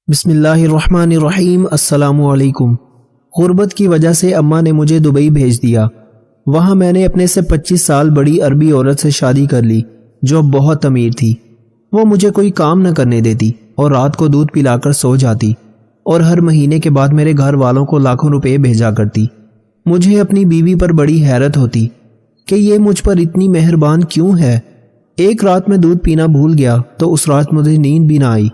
بسم اللہ الرحمن الرحیم۔ السلام علیکم۔ غربت کی وجہ سے اماں نے مجھے دبئی بھیج دیا۔ وہاں میں نے اپنے سے 25 سال بڑی عربی عورت سے شادی کر لی جو بہت امیر تھی۔ وہ مجھے کوئی کام نہ کرنے دیتی اور رات کو دودھ پلا کر سو جاتی اور ہر مہینے کے بعد میرے گھر والوں کو لاکھوں روپے بھیجا کرتی۔ مجھے اپنی بیوی پر بڑی حیرت ہوتی کہ یہ مجھ پر اتنی مہربان کیوں ہے۔ ایک رات میں دودھ پینا بھول گیا تو اس رات مجھے نیند بھی نہ آئی۔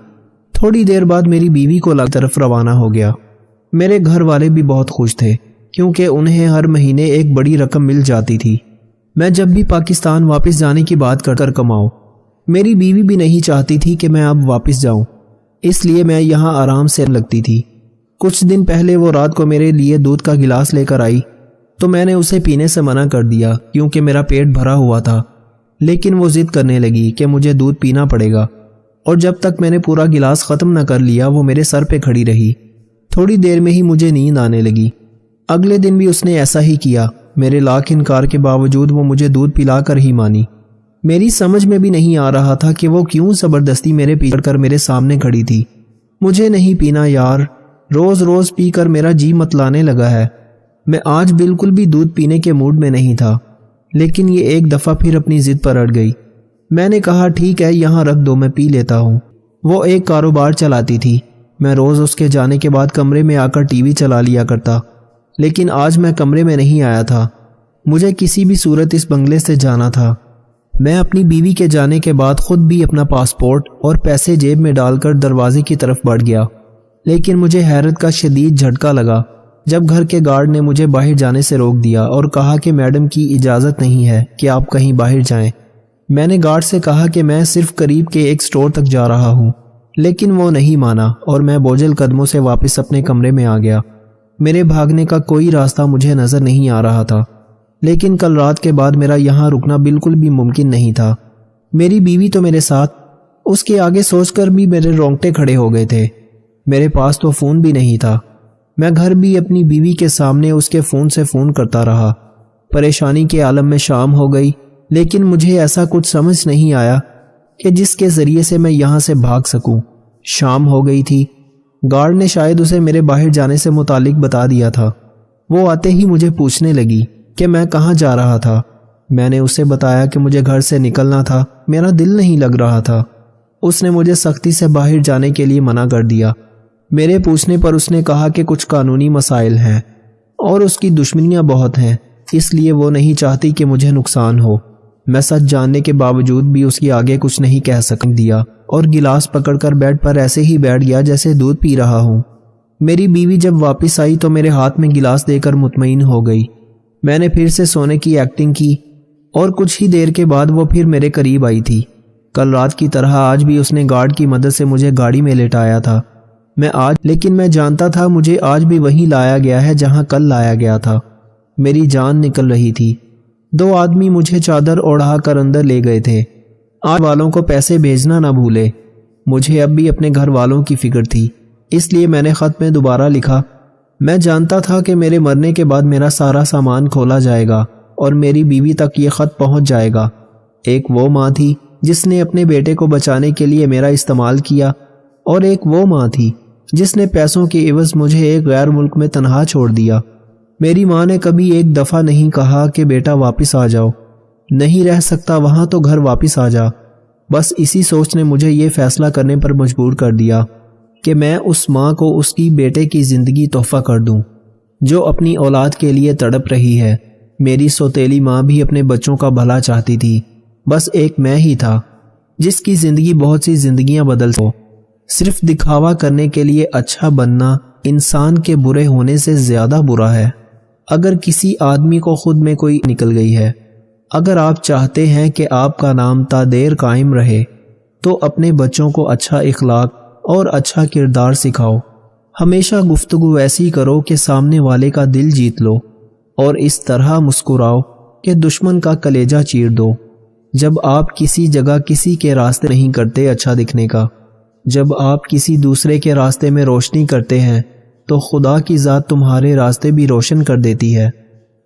تھوڑی دیر بعد میری بیوی کو طرف روانہ ہو گیا۔ میرے گھر والے بھی بہت خوش تھے کیونکہ انہیں ہر مہینے ایک بڑی رقم مل جاتی تھی۔ میں جب بھی پاکستان واپس جانے کی بات کر کماؤں، میری بیوی بھی نہیں چاہتی تھی کہ میں اب واپس جاؤں، اس لیے میں یہاں آرام سے لگتی تھی۔ کچھ دن پہلے وہ رات کو میرے لیے دودھ کا گلاس لے کر آئی تو میں نے اسے پینے سے منع کر دیا کیونکہ میرا پیٹ بھرا ہوا تھا، لیکن وہ ضد کرنے لگی کہ مجھے دودھ پینا پڑے گا، اور جب تک میں نے پورا گلاس ختم نہ کر لیا وہ میرے سر پہ کھڑی رہی۔ تھوڑی دیر میں ہی مجھے نیند آنے لگی۔ اگلے دن بھی اس نے ایسا ہی کیا۔ میرے لاکھ انکار کے باوجود وہ مجھے دودھ پلا کر ہی مانی۔ میری سمجھ میں بھی نہیں آ رہا تھا کہ وہ کیوں زبردستی میرے پیچھے کر میرے سامنے کھڑی تھی۔ مجھے نہیں پینا یار، روز روز پی کر میرا جی متلانے لگا ہے۔ میں آج بالکل بھی دودھ پینے کے موڈ میں نہیں تھا، لیکن یہ ایک دفعہ پھر اپنی ضد پر اڑ گئی۔ میں نے کہا ٹھیک ہے یہاں رکھ دو، میں پی لیتا ہوں۔ وہ ایک کاروبار چلاتی تھی۔ میں روز اس کے جانے کے بعد کمرے میں آ کر ٹی وی چلا لیا کرتا، لیکن آج میں کمرے میں نہیں آیا تھا۔ مجھے کسی بھی صورت اس بنگلے سے جانا تھا۔ میں اپنی بیوی کے جانے کے بعد خود بھی اپنا پاسپورٹ اور پیسے جیب میں ڈال کر دروازے کی طرف بڑھ گیا، لیکن مجھے حیرت کا شدید جھٹکا لگا جب گھر کے گارڈ نے مجھے باہر جانے سے روک دیا اور کہا کہ میڈم کی اجازت نہیں ہے کہ آپ کہیں باہر جائیں۔ میں نے گارڈ سے کہا کہ میں صرف قریب کے ایک سٹور تک جا رہا ہوں، لیکن وہ نہیں مانا اور میں بوجھل قدموں سے واپس اپنے کمرے میں آ گیا۔ میرے بھاگنے کا کوئی راستہ مجھے نظر نہیں آ رہا تھا، لیکن کل رات کے بعد میرا یہاں رکنا بالکل بھی ممکن نہیں تھا۔ میری بیوی تو میرے ساتھ، اس کے آگے سوچ کر بھی میرے رونگٹے کھڑے ہو گئے تھے۔ میرے پاس تو فون بھی نہیں تھا۔ میں گھر بھی اپنی بیوی کے سامنے اس کے فون سے فون کرتا رہا۔ پریشانی کے عالم میں شام ہو گئی، لیکن مجھے ایسا کچھ سمجھ نہیں آیا کہ جس کے ذریعے سے میں یہاں سے بھاگ سکوں۔ شام ہو گئی تھی۔ گارڈ نے شاید اسے میرے باہر جانے سے متعلق بتا دیا تھا۔ وہ آتے ہی مجھے پوچھنے لگی کہ میں کہاں جا رہا تھا۔ میں نے اسے بتایا کہ مجھے گھر سے نکلنا تھا، میرا دل نہیں لگ رہا تھا۔ اس نے مجھے سختی سے باہر جانے کے لیے منع کر دیا۔ میرے پوچھنے پر اس نے کہا کہ کچھ قانونی مسائل ہیں اور اس کی دشمنیاں بہت ہیں، اس لیے وہ نہیں چاہتی کہ مجھے نقصان ہو۔ میں سچ جاننے کے باوجود بھی اس کی آگے کچھ نہیں کہہ سکنے دیا اور گلاس پکڑ کر بیڈ پر ایسے ہی بیٹھ گیا جیسے دودھ پی رہا ہوں۔ میری بیوی جب واپس آئی تو میرے ہاتھ میں گلاس دے کر مطمئن ہو گئی۔ میں نے پھر سے سونے کی ایکٹنگ کی اور کچھ ہی دیر کے بعد وہ پھر میرے قریب آئی تھی۔ کل رات کی طرح آج بھی اس نے گارڈ کی مدد سے مجھے گاڑی میں لٹایا تھا۔ لیکن میں جانتا تھا مجھے آج بھی وہیں لایا گیا ہے جہاں کل لایا گیا تھا۔ میری جان نکل رہی تھی۔ 2 آدمی مجھے چادر اوڑھا کر اندر لے گئے تھے۔ آج والوں کو پیسے بھیجنا نہ بھولے۔ مجھے اب بھی اپنے گھر والوں کی فکر تھی، اس لیے میں نے خط میں دوبارہ لکھا۔ میں جانتا تھا کہ میرے مرنے کے بعد میرا سارا سامان کھولا جائے گا اور میری بیوی تک یہ خط پہنچ جائے گا۔ ایک وہ ماں تھی جس نے اپنے بیٹے کو بچانے کے لیے میرا استعمال کیا، اور ایک وہ ماں تھی جس نے پیسوں کے عوض مجھے ایک غیر ملک میں تنہا چھوڑ دیا۔ میری ماں نے کبھی ایک دفعہ نہیں کہا کہ بیٹا واپس آ جاؤ، نہیں رہ سکتا وہاں تو گھر واپس آ جا۔ بس اسی سوچ نے مجھے یہ فیصلہ کرنے پر مجبور کر دیا کہ میں اس ماں کو اس کی بیٹے کی زندگی تحفہ کر دوں جو اپنی اولاد کے لیے تڑپ رہی ہے۔ میری سوتیلی ماں بھی اپنے بچوں کا بھلا چاہتی تھی، بس ایک میں ہی تھا جس کی زندگی بہت سی زندگیاں بدل سکتی۔ صرف دکھاوا کرنے کے لیے اچھا بننا انسان کے برے ہونے سے زیادہ برا ہے۔ اگر کسی آدمی کو خود میں کوئی نکل گئی ہے، اگر آپ چاہتے ہیں کہ آپ کا نام تا دیر قائم رہے تو اپنے بچوں کو اچھا اخلاق اور اچھا کردار سکھاؤ۔ ہمیشہ گفتگو ایسی کرو کہ سامنے والے کا دل جیت لو، اور اس طرح مسکراؤ کہ دشمن کا کلیجہ چیر دو۔ جب آپ کسی جگہ کسی کے راستے نہیں کرتے اچھا دکھنے کا، جب آپ کسی دوسرے کے راستے میں روشنی کرتے ہیں تو خدا کی ذات تمہارے راستے بھی روشن کر دیتی ہے۔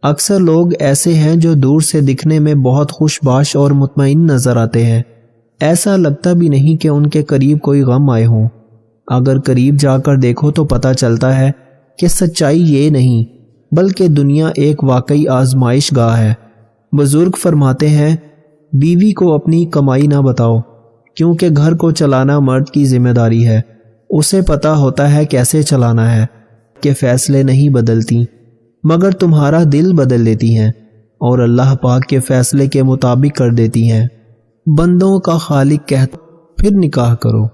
اکثر لوگ ایسے ہیں جو دور سے دکھنے میں بہت خوش باش اور مطمئن نظر آتے ہیں، ایسا لگتا بھی نہیں کہ ان کے قریب کوئی غم آئے ہوں۔ اگر قریب جا کر دیکھو تو پتہ چلتا ہے کہ سچائی یہ نہیں بلکہ دنیا ایک واقعی آزمائش گاہ ہے۔ بزرگ فرماتے ہیں بیوی کو اپنی کمائی نہ بتاؤ، کیونکہ گھر کو چلانا مرد کی ذمہ داری ہے۔ اسے پتہ ہوتا ہے کیسے چلانا ہے، کہ فیصلے نہیں بدلتی مگر تمہارا دل بدل لیتی ہیں، اور اللہ پاک کے فیصلے کے مطابق کر دیتی ہیں۔ بندوں کا خالق کہتا پھر نکاح کرو۔